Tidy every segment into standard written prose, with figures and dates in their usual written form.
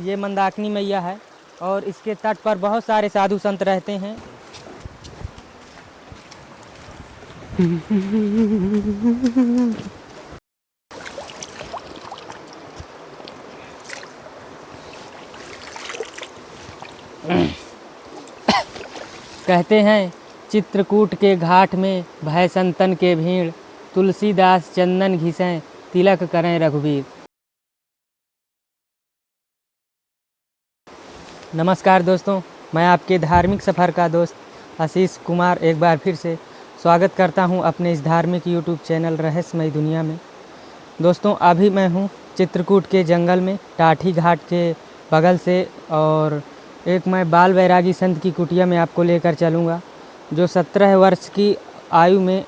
ये मंदाकिनी मैया है और इसके तट पर बहुत सारे साधु संत रहते हैं। कहते हैं चित्रकूट के घाट में भय संतन के भीड़, तुलसीदास चंदन घिसें तिलक करें रघुवीर। नमस्कार दोस्तों, मैं आपके धार्मिक सफ़र का दोस्त आशीष कुमार एक बार फिर से स्वागत करता हूं अपने इस धार्मिक यूट्यूब चैनल रहस्यमय दुनिया में। दोस्तों, अभी मैं हूं चित्रकूट के जंगल में टाठी घाट के बगल से, और एक मैं बाल बैरागी संत की कुटिया में आपको लेकर चलूँगा, जो 17 वर्ष की आयु में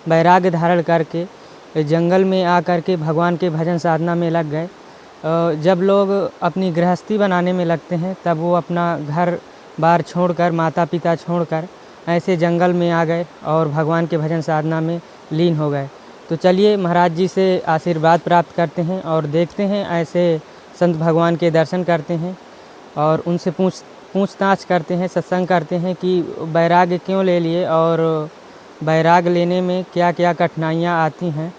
वैराग्य धारण करके जंगल में आकर के भगवान के भजन साधना में लग गए। जब लोग अपनी गृहस्थी बनाने में लगते हैं तब वो अपना घर बार छोड़कर, माता पिता छोड़कर ऐसे जंगल में आ गए और भगवान के भजन साधना में लीन हो गए। तो चलिए महाराज जी से आशीर्वाद प्राप्त करते हैं और देखते हैं, ऐसे संत भगवान के दर्शन करते हैं और उनसे पूछताछ करते हैं, सत्संग करते हैं कि वैराग्य क्यों ले लिए और वैराग्य लेने में क्या क्या कठिनाइयाँ आती हैं।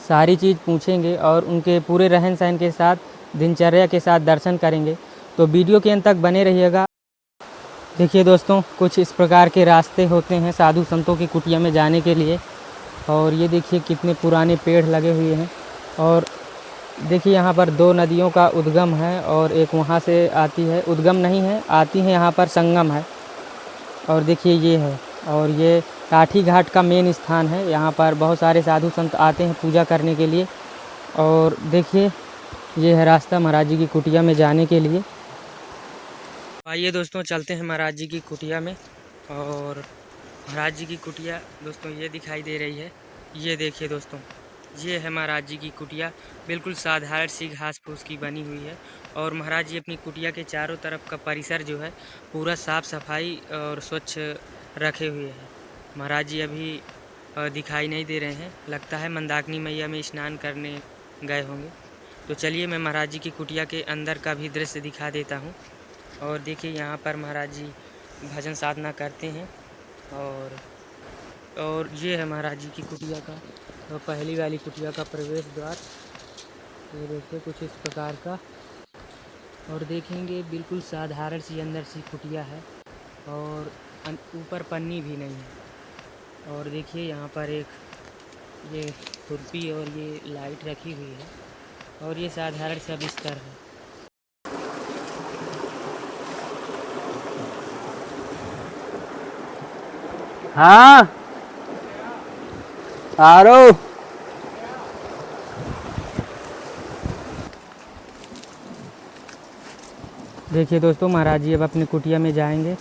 सारी चीज़ पूछेंगे और उनके पूरे रहन सहन के साथ, दिनचर्या के साथ दर्शन करेंगे। तो वीडियो के अंत तक बने रहिएगा। देखिए दोस्तों, कुछ इस प्रकार के रास्ते होते हैं साधु संतों की कुटिया में जाने के लिए। और ये देखिए कितने पुराने पेड़ लगे हुए हैं। और देखिए यहाँ पर दो नदियों का उद्गम है और एक वहाँ से आती है, उद्गम नहीं है, आती है, यहाँ पर संगम है। और देखिए ये है, और ये टाठी घाट का मेन स्थान है। यहाँ पर बहुत सारे साधु संत आते हैं पूजा करने के लिए। और देखिए ये है रास्ता महाराज जी की कुटिया में जाने के लिए। आइए दोस्तों, चलते हैं महाराज जी की कुटिया में। और महाराज जी की कुटिया दोस्तों ये दिखाई दे रही है। ये देखिए दोस्तों, ये है महाराज जी की कुटिया। बिल्कुल साधारण सी घास फूस की बनी हुई है। और महाराज जी अपनी कुटिया के चारों तरफ का परिसर जो है पूरा साफ़ सफाई और स्वच्छ रखे हुए हैं। महाराज जी अभी दिखाई नहीं दे रहे हैं, लगता है मंदाकिनी मैया में स्नान करने गए होंगे। तो चलिए मैं महाराज जी की कुटिया के अंदर का भी दृश्य दिखा देता हूँ। और देखिए यहाँ पर महाराज जी भजन साधना करते हैं। और ये है महाराज जी की कुटिया का, तो पहली वाली कुटिया का प्रवेश द्वार। ये देखिए कुछ इस प्रकार का। और देखेंगे बिल्कुल साधारण सी अंदर सी कुटिया है और ऊपर पन्नी भी नहीं है। और देखिए यहाँ पर एक ये खुरपी और ये लाइट रखी हुई है और ये साधारण सा बिस्तर है। हाँ आ रहा हूँ। देखिए दोस्तों, महाराज जी अब अपनी कुटिया में जाएंगे।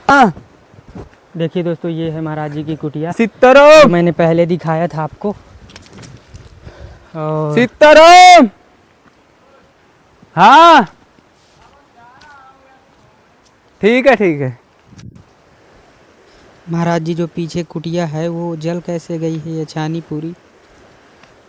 हाँ देखिए दोस्तों, ये है महाराज जी की कुटिया, सीताराम मैंने पहले दिखाया था आपको। और सीताराम। हाँ ठीक है ठीक है। महाराज जी जो पीछे कुटिया है वो जल कैसे गई है, ये छानी पूरी?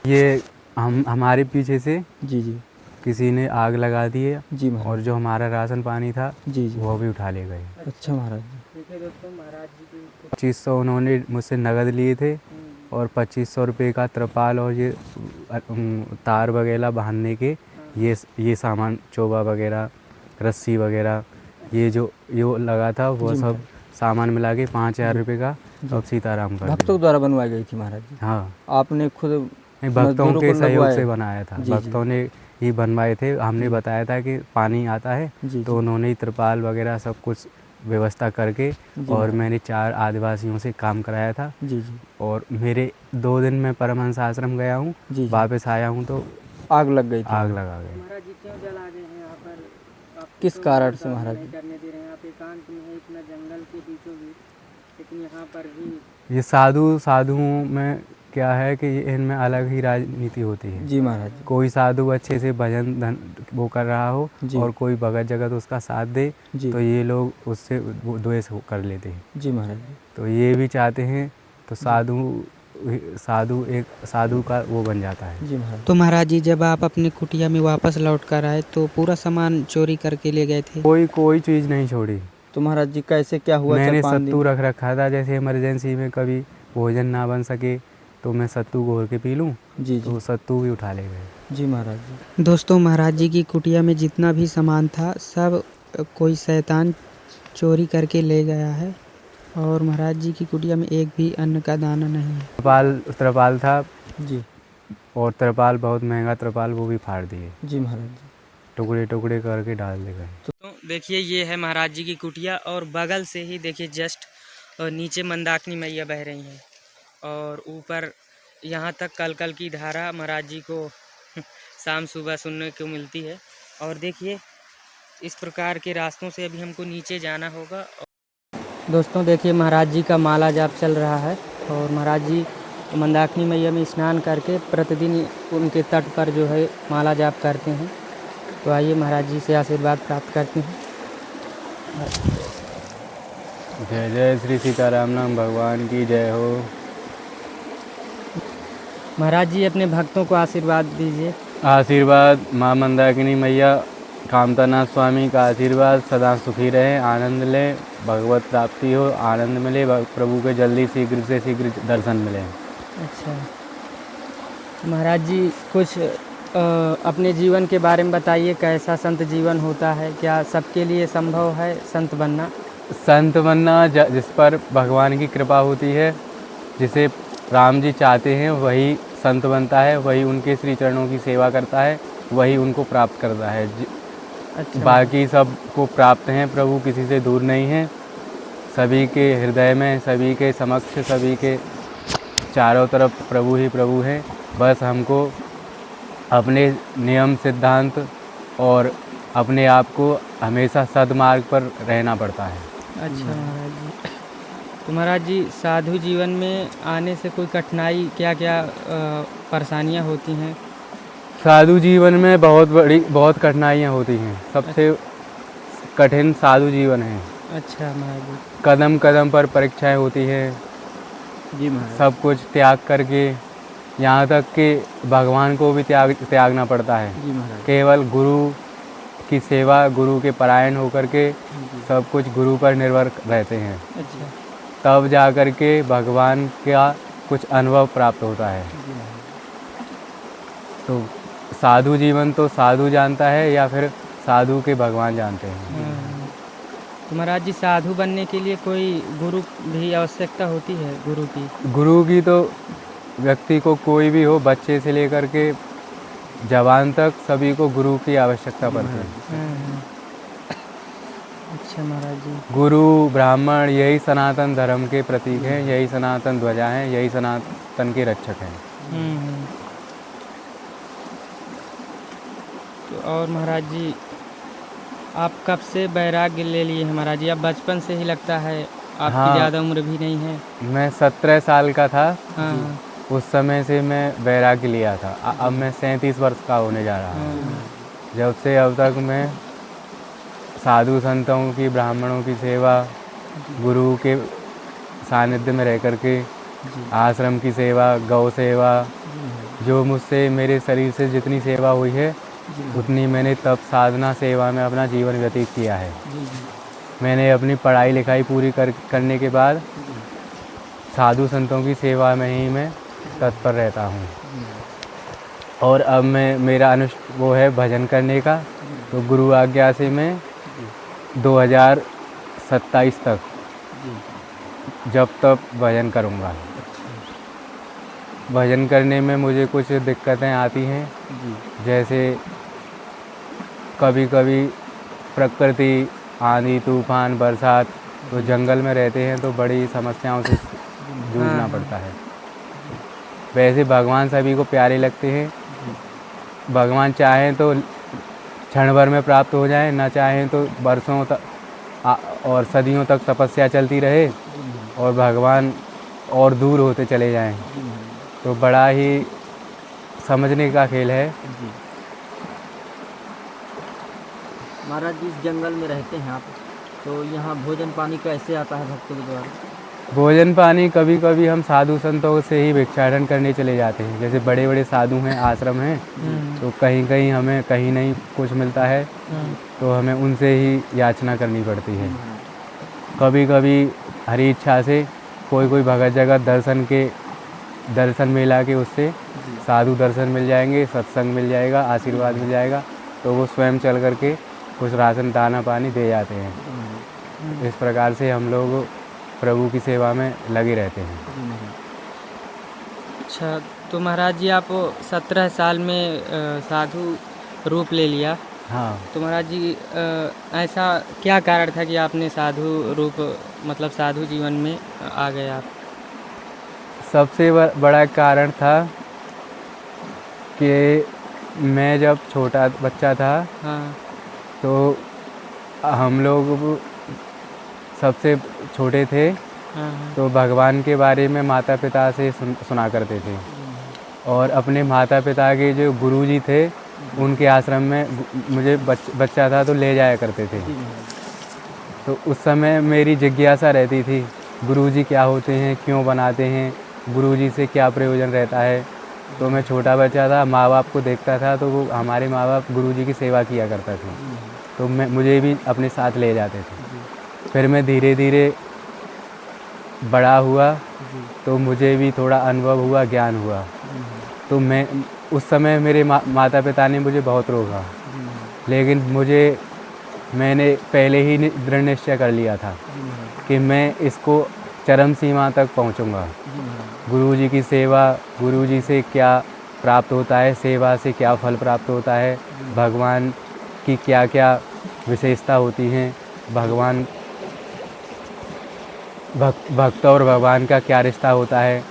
ये हमारे पीछे से जी जी किसी ने आग लगा दी है जी महाराज। और जो हमारा राशन पानी था जी जी, वो भी उठा ले गए। अच्छा महाराज जी। देखिए दोस्तों, महाराज जी की 2500 उन्होंने मुझसे नगद लिए थे और 2500 रुपये का त्रिपाल और ये तार वगैरह बांधने के ये सामान, चोबा वगैरह, रस्सी वगैरह, ये जो लगा था वो सब सामान मिला के 5000 रुपये का अब सीताराम का भक्तों द्वारा बनवाई गई थी महाराज जी? हाँ, आपने खुद भक्तों के सहयोग से बनाया था। जी, भक्तों ने ही बनवाए थे। हमने बताया था कि पानी आता है जी, तो उन्होंने ही त्रिपाल वगैरह सब कुछ व्यवस्था करके, और मैंने 4 आदिवासियों से काम कराया था। जी जी। और मेरे 2 दिन में परमहंस आश्रम गया हूँ, वापस आया हूँ तो आग लग गई थी। आग लगा गई। महाराज जी क्यों जला गए हैं यहाँ पर? किस कारण से महाराज जी? करने दे रहे हैं? आप एकांत में है, इतना जंगल के बीचों बीच, लेकिन यहाँ पर भी ये साधुओं में क्या है कि इनमें अलग ही राजनीति होती है। जी महाराज जी। कोई साधु अच्छे से भजन धन वो कर रहा हो जी। और कोई भगत जगत उसका साथ दे जी। तो ये लोग उससे वो द्वेष कर लेते हैं। जी महाराज जी। तो ये भी चाहते हैं तो साधु का वो बन जाता है। जी महाराज। तो महाराज जी, जब आप अपनी कुटिया में वापस लौट कर आए तो पूरा सामान चोरी करके ले गए थे? कोई चीज़ नहीं छोड़ी। तो महाराज जी कैसे क्या हुआ? मैंने 4-5 सत्तू दिन रख रखा था, जैसे इमरजेंसी में कभी भोजन ना बन सके तो मैं सत्तू घोल के पी लूँ, जी तो जी। सत्तू भी उठा ले गए। जी महाराज जी। दोस्तों, महाराज जी की कुटिया में जितना भी सामान था सब कोई शैतान चोरी करके ले गया है और महाराज जी की कुटिया में एक भी अन्न का दाना नहीं है। त्रिपाल था जी। और त्रिपाल बहुत महंगा त्रिपाल, वो भी फाड़ दिए, जी महाराज जी। टुकड़े टुकड़े करके डाल दे गए। तो देखिए, ये है महाराज जी की कुटिया और बगल से ही देखिए जस्ट नीचे मंदाकिनी मैया बह रही हैं और ऊपर यहाँ तक कल की धारा महाराज जी को शाम सुबह सुनने को मिलती है। और देखिए, इस प्रकार के रास्तों से अभी हमको नीचे जाना होगा। दोस्तों देखिए, महाराज जी का माला जाप चल रहा है और महाराज जी मंदाकिनी मैया में स्नान करके प्रतिदिन उनके तट पर जो है माला जाप करते हैं। तो आइए महाराज जी से आशीर्वाद प्राप्त करते हैं। जय जय श्री सीताराम नाम भगवान की जय हो। महाराज जी अपने भक्तों को आशीर्वाद दीजिए। आशीर्वाद माँ मंदाकिनी मैया, कामतानाथ स्वामी का आशीर्वाद, सदा सुखी रहे, आनंद ले, भगवत प्राप्ति हो, आनंद मिले, प्रभु के जल्दी शीघ्र से शीघ्र दर्शन मिले। अच्छा महाराज जी, कुछ अपने जीवन के बारे में बताइए। कैसा संत जीवन होता है? क्या सबके लिए संभव है संत बनना? संत बनना जिस पर भगवान की कृपा होती है, जिसे राम जी चाहते हैं वही संत बनता है, वही उनके श्री चरणों की सेवा करता है, वही उनको प्राप्त करता है। अच्छा। बाकी सब को प्राप्त हैं, प्रभु किसी से दूर नहीं है, सभी के हृदय में, सभी के समक्ष, सभी के चारों तरफ प्रभु ही प्रभु हैं। बस हमको अपने नियम सिद्धांत और अपने आप को हमेशा सद्मार्ग पर रहना पड़ता है। अच्छा महाराज जी, तो महाराज जी साधु जीवन में आने से कोई कठिनाई क्या क्या परेशानियां होती हैं? साधु जीवन में बहुत कठिनाइयाँ होती हैं। सबसे कठिन साधु जीवन है। अच्छा महाराज जी। कदम कदम पर परीक्षाएं होती हैं। जी महाराज। सब कुछ त्याग करके, यहाँ तक कि भगवान को भी त्यागना पड़ता है। जी महाराज। केवल गुरु की सेवा, गुरु के परायण होकर के सब कुछ गुरु पर निर्भर रहते हैं। अच्छा। तब जा कर के भगवान का कुछ अनुभव प्राप्त होता है। तो साधु जीवन तो साधु जानता है या फिर साधु के भगवान जानते हैं। तो महाराज जी, साधु बनने के लिए कोई गुरु भी आवश्यकता होती है? गुरु की तो व्यक्ति को कोई भी हो, बच्चे से लेकर के जवान तक, सभी को गुरु की आवश्यकता पड़ती है। अच्छा महाराज जी। गुरु ब्राह्मण यही सनातन धर्म के प्रतीक हैं, यही सनातन ध्वजा हैं, यही सनातन के रक्षक हैं। तो और महाराज जी, आप कब से वैराग्य ले लिए हैं महाराज जी? आप बचपन से ही लगता है, आपकी हाँ। ज़्यादा उम्र भी नहीं है। मैं 17 साल का था, हाँ। उस समय से मैं वैराग्य लिया था। अब मैं 37 वर्ष का होने जा रहा हूँ। जब से अब तक मैं साधु संतों की, ब्राह्मणों की सेवा, गुरु के सानिध्य में रह कर के आश्रम की सेवा, गौ सेवा, जो मुझसे मेरे शरीर से जितनी सेवा हुई है उतनी मैंने तप साधना सेवा में अपना जीवन व्यतीत किया है। मैंने अपनी पढ़ाई लिखाई पूरी करने के बाद साधु संतों की सेवा में ही मैं तत्पर रहता हूँ। और अब मेरा वो है भजन करने का। तो गुरु आज्ञा से मैं 2027 तक जब तक भजन करूँगा। भजन करने में मुझे कुछ दिक्कतें आती हैं, जैसे कभी कभी प्रकृति, आंधी तूफान, बरसात, तो जंगल में रहते हैं तो बड़ी समस्याओं से जूझना पड़ता है। वैसे भगवान सभी को प्यारे लगते हैं। भगवान चाहें तो क्षण भर में प्राप्त हो जाए, ना चाहें तो वर्षों तक और सदियों तक तपस्या चलती रहे और भगवान और दूर होते चले जाएं। तो बड़ा ही समझने का खेल है। जी महाराज जी, इस जंगल में रहते हैं आप, तो यहाँ भोजन पानी कैसे आता है भक्तों के द्वारा? भोजन पानी कभी कभी हम साधु संतों से ही भिक्षाटन करने चले जाते हैं। जैसे बड़े बड़े साधु हैं, आश्रम हैं, तो कहीं कहीं हमें कहीं नहीं कुछ मिलता है, तो हमें उनसे ही याचना करनी पड़ती है। कभी कभी हरी इच्छा से कोई कोई भगत जगत दर्शन मिला के उससे साधु दर्शन मिल जाएंगे, सत्संग मिल जाएगा, आशीर्वाद मिल जाएगा, तो वो स्वयं चल करके कुछ राशन दाना पानी दे जाते हैं। इस प्रकार से हम लोग प्रभु की सेवा में लगे रहते हैं। अच्छा, तो महाराज जी आप 17 साल में साधु रूप ले लिया, हाँ, तो महाराज जी ऐसा क्या कारण था कि आपने साधु रूप मतलब साधु जीवन में आ गए आप? सबसे बड़ा कारण था कि मैं जब छोटा बच्चा था, हाँ तो हम लोग सबसे छोटे थे, हाँ हाँ तो भगवान के बारे में माता पिता से सुना करते थे। और अपने माता पिता के जो गुरुजी थे, उनके आश्रम में मुझे बच्चा था तो ले जाया करते थे। तो उस समय मेरी जिज्ञासा रहती थी, गुरुजी क्या होते हैं, क्यों बनाते हैं, गुरुजी से क्या प्रयोजन रहता है। तो मैं छोटा बच्चा था, माँ बाप को देखता था, तो वो हमारे माँ बाप गुरुजी की सेवा किया करता थे, तो मुझे भी अपने साथ ले जाते थे। फिर मैं धीरे धीरे बड़ा हुआ, तो मुझे भी थोड़ा अनुभव हुआ, ज्ञान हुआ। तो मैं उस समय मेरे माता पिता ने मुझे बहुत रोका, लेकिन मैंने पहले ही दृढ़ निश्चय कर लिया था कि मैं इसको चरम सीमा तक पहुंचूंगा। गुरुजी की सेवा, गुरुजी से क्या प्राप्त होता है, सेवा से क्या फल प्राप्त होता है, भगवान की क्या क्या विशेषता होती हैं, भक्त और भगवान का क्या रिश्ता होता है,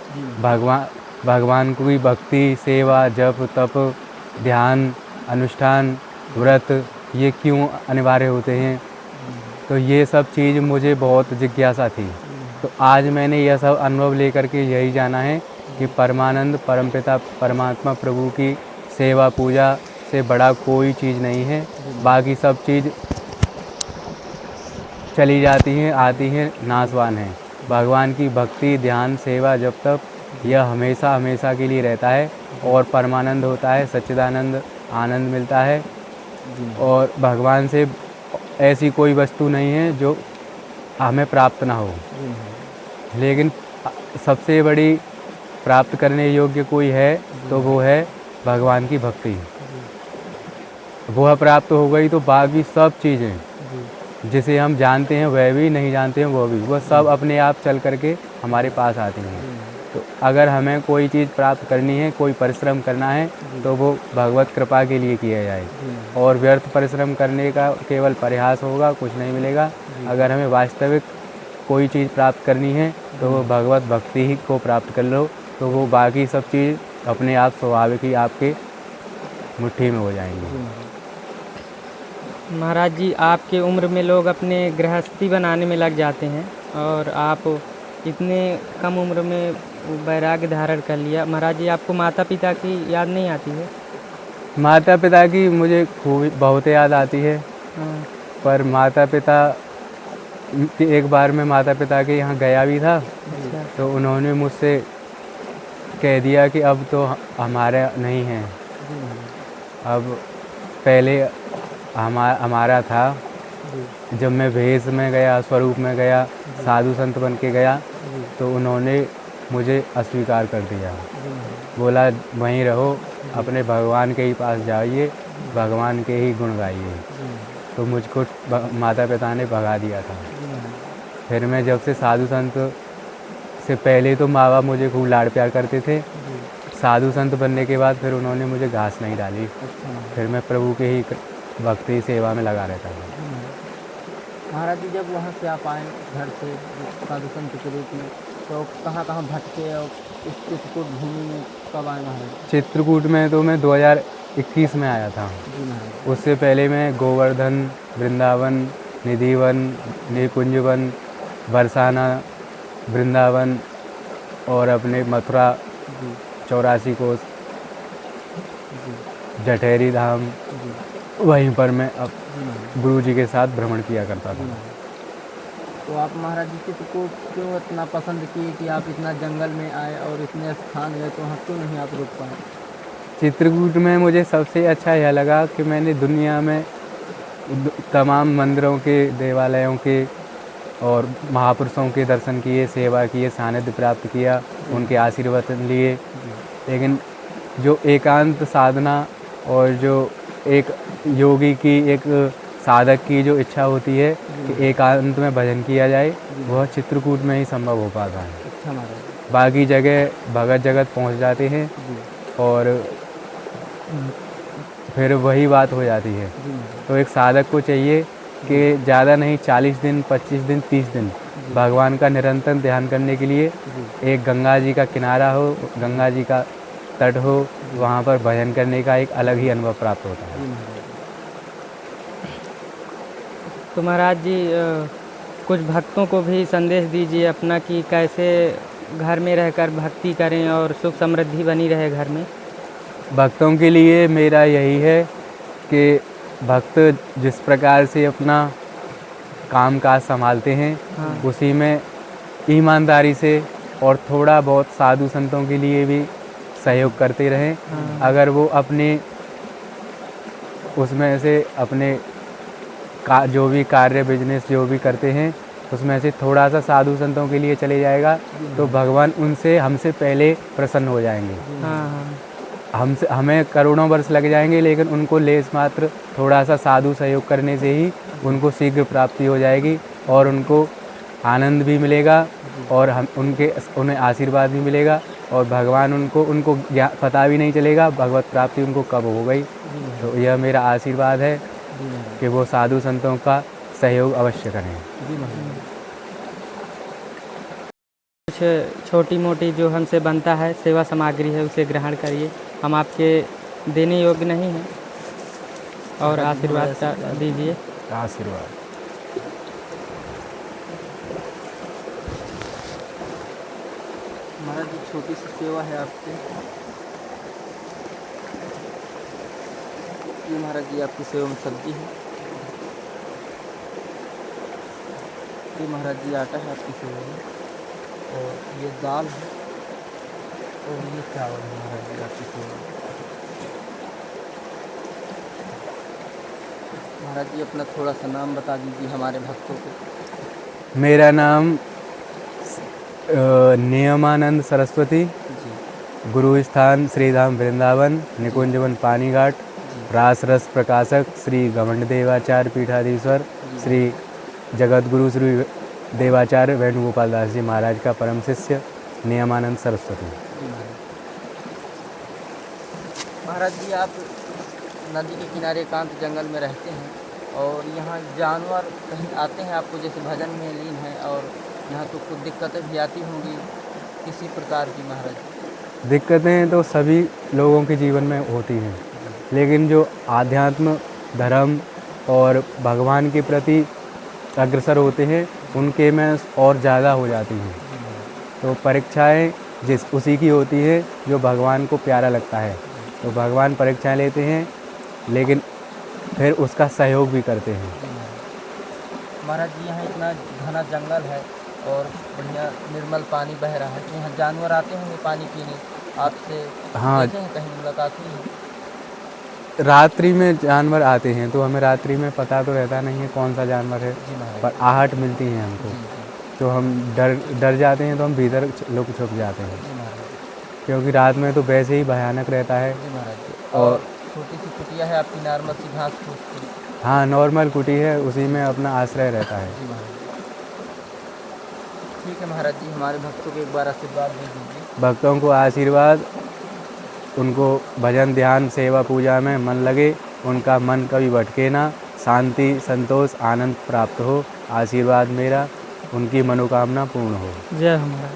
भगवान की भक्ति, सेवा, जप, तप, ध्यान, अनुष्ठान, व्रत, ये क्यों अनिवार्य होते हैं। तो ये सब चीज़ मुझे बहुत जिज्ञासा थी। तो आज मैंने यह सब अनुभव लेकर के यही जाना है कि परमानंद परमपिता परमात्मा प्रभु की सेवा पूजा से बड़ा कोई चीज़ नहीं है। बाकी सब चीज़ चली जाती हैं, आती हैं, नाशवान हैं। भगवान की भक्ति, ध्यान, सेवा, जब तक यह हमेशा हमेशा के लिए रहता है और परमानंद होता है, सच्चिदानंद आनंद मिलता है। और भगवान से ऐसी कोई वस्तु नहीं है जो हमें प्राप्त ना हो, लेकिन सबसे बड़ी प्राप्त करने योग्य कोई है तो वो है भगवान की भक्ति। वह प्राप्त हो गई तो बाकी सब चीज़ें जिसे हम जानते हैं वह भी, नहीं जानते हैं वो भी, वह सब अपने आप चल करके हमारे पास आती हैं। तो अगर हमें कोई चीज़ प्राप्त करनी है, कोई परिश्रम करना है, तो वो भगवत कृपा के लिए किया जाए। और व्यर्थ परिश्रम करने का केवल प्रयास होगा, कुछ नहीं मिलेगा। अगर हमें वास्तविक कोई चीज़ प्राप्त करनी है तो वो भगवत भक्ति ही को प्राप्त कर लो, तो वो बाकी सब चीज़ अपने आप स्वाभाविक ही आपके मुट्ठी में हो जाएंगी। महाराज जी, आपके उम्र में लोग अपने गृहस्थी बनाने में लग जाते हैं और आप इतने कम उम्र में वैराग्य धारण कर लिया। महाराज जी, आपको माता पिता की याद नहीं आती है? माता पिता की मुझे बहुत याद आती है। हाँ पर माता पिता, एक बार मैं माता पिता के यहाँ गया भी था, अच्छा तो उन्होंने मुझसे कह दिया कि अब तो हमारा नहीं है, अब पहले हमारा था। जब मैं भेष में गया, स्वरूप में गया, साधु संत बन के गया, तो उन्होंने मुझे अस्वीकार कर दिया। बोला वहीं रहो, अपने भगवान के ही पास जाइए, भगवान के ही गुण गाइए। तो मुझको माता पिता ने भगा दिया था। फिर मैं जब से साधु संत से, पहले तो माँ बाप मुझे खूब लाड़ प्यार करते थे, साधु संत बनने के बाद फिर उन्होंने मुझे घास नहीं डाली। फिर मैं प्रभु के ही भक्ति सेवा में लगा रहता था। महाराज जी, जब वहाँ से आप आए घर से साधु संत के रूप में, तो कहाँ कहाँ भटके और इस चित्रकूट भूमि में कब आए महाराज? चित्रकूट में तो मैं 2021 में आया था। जी महाराज। उससे पहले मैं गोवर्धन, वृंदावन, निधिवन, निकुंजवन, बरसाना, वृंदावन और अपने मथुरा, 84 कोस जी जठेरी धाम, जी वहीं पर मैं अब जी महाराज गुरु जी के साथ भ्रमण किया करता जी था। महाराज। तो आप महाराज जी चित्रकूट क्यों इतना पसंद किए कि आप इतना जंगल में आए और इतने स्थान गए, तो वहाँ क्यों नहीं आप रुक पाए? चित्रकूट में मुझे सबसे अच्छा यह लगा कि मैंने दुनिया में तमाम मंदिरों के, देवालयों के और महापुरुषों के दर्शन किए, सेवा किए, सानिध्य प्राप्त किया, उनके आशीर्वाद लिए। लेकिन जो एकांत साधना और जो एक योगी की, एक साधक की जो इच्छा होती है कि एकांत में भजन किया जाए, वह चित्रकूट में ही संभव हो पाता है। अच्छा महाराज बाकी जगह भगत जगत पहुंच जाते हैं जी और फिर वही बात हो जाती है। जी महाराज तो एक साधक को चाहिए कि ज़्यादा नहीं 40 दिन, 25 दिन, 30 दिन भगवान का निरंतर ध्यान करने के लिए जी एक गंगा जी का किनारा हो, गंगा जी का तट हो, वहाँ पर भजन करने का एक अलग ही अनुभव प्राप्त होता है। जी महाराज तो महाराज जी कुछ भक्तों को भी संदेश दीजिए अपना कि कैसे घर में रहकर भक्ति करें और सुख समृद्धि बनी रहे घर में। भक्तों के लिए मेरा यही है कि भक्त जिस प्रकार से अपना काम काज संभालते हैं, हाँ। उसी में ईमानदारी से और थोड़ा बहुत साधु संतों के लिए भी सहयोग करते रहें। हाँ। अगर वो अपने उसमें से अपने जो भी कार्य, बिजनेस जो भी करते हैं, उसमें से थोड़ा सा साधु संतों के लिए चले जाएगा तो भगवान उनसे, हमसे पहले प्रसन्न हो जाएंगे। हाँ हाँ हमें करोड़ों वर्ष लग जाएंगे, लेकिन उनको लेस मात्र थोड़ा सा साधु सहयोग करने से ही उनको शीघ्र प्राप्ति हो जाएगी और उनको आनंद भी मिलेगा और उन्हें आशीर्वाद भी मिलेगा और भगवान उनको पता भी नहीं चलेगा भगवत प्राप्ति उनको कब हो गई। तो यह मेरा आशीर्वाद है जी महाराज कि वो साधु संतों का सहयोग अवश्य करें। जी महाराज कुछ छोटी मोटी जो हमसे बनता है सेवा सामग्री है उसे ग्रहण करिए, हम आपके देने योग्य नहीं हैं और आशीर्वाद दीजिए। आशीर्वाद। महाराज जी छोटी सी सेवा है आपसे। ये महाराज जी आपकी सेवा में सब्जी है। ये महाराज जी आटा है आपकी सेवा में, और ये दाल है, और ये चावल है महाराज जी आपकी सेवा में। महाराज जी अपना थोड़ा सा नाम बता दीजिए हमारे भक्तों को। मेरा नाम नियमानंद सरस्वती, जी गुरु स्थान श्रीधाम वृंदावन, निकुंजवन पानीघाट, रास रस प्रकाशक श्री घमंड देवाचार्य पीठाधीश्वर श्री जगतगुरु श्री देवाचार्य वेणुगोपाल दास जी महाराज का परम शिष्य नियमानंद सरस्वती। महाराज जी आप नदी के किनारे एकांत जंगल में रहते हैं और यहाँ जानवर कहीं आते हैं आपको, जैसे भजन में लीन है, और यहाँ तो कुछ दिक्कतें भी आती होंगी किसी प्रकार की महाराज? दिक्कतें तो सभी लोगों के जीवन में होती हैं, लेकिन जो आध्यात्म, धर्म और भगवान के प्रति अग्रसर होते हैं उनके में और ज़्यादा हो जाती हैं। तो परीक्षाएं उसी की होती है जो भगवान को प्यारा लगता है, तो भगवान परीक्षाएं लेते हैं लेकिन फिर उसका सहयोग भी करते हैं। महाराज जी यहाँ इतना घना जंगल है और बढ़िया निर्मल पानी बह रहा है, तो यहाँ जानवर आते होंगे पानी पीने आपसे? हाँ। देखे हैं कहीं मुलाकात हुई है? रात्रि में जानवर आते हैं तो हमें रात्रि में पता तो रहता नहीं है कौन सा जानवर है, जी महाराज। पर आहट मिलती है हमको, तो हम डर जाते हैं, तो हम भीतर लुक छुप जाते हैं, जी महाराज। क्योंकि रात में तो वैसे ही भयानक रहता है। जी महाराज जी। और और छोटी सी कुटिया है आपकी, नॉर्मल सी घास फूस की? हाँ, नॉर्मल कुटी है, उसी में अपना आश्रय रहता है। जी महाराज। ठीक है महाराज जी, हमारे भक्तों को एक बार आशीर्वाद दे दीजिए। भक्तों को आशीर्वाद, उनको भजन ध्यान सेवा पूजा में मन लगे, उनका मन कभी भटके ना, शांति संतोष आनंद प्राप्त हो, आशीर्वाद मेरा, उनकी मनोकामना पूर्ण हो। जय हो महाराज।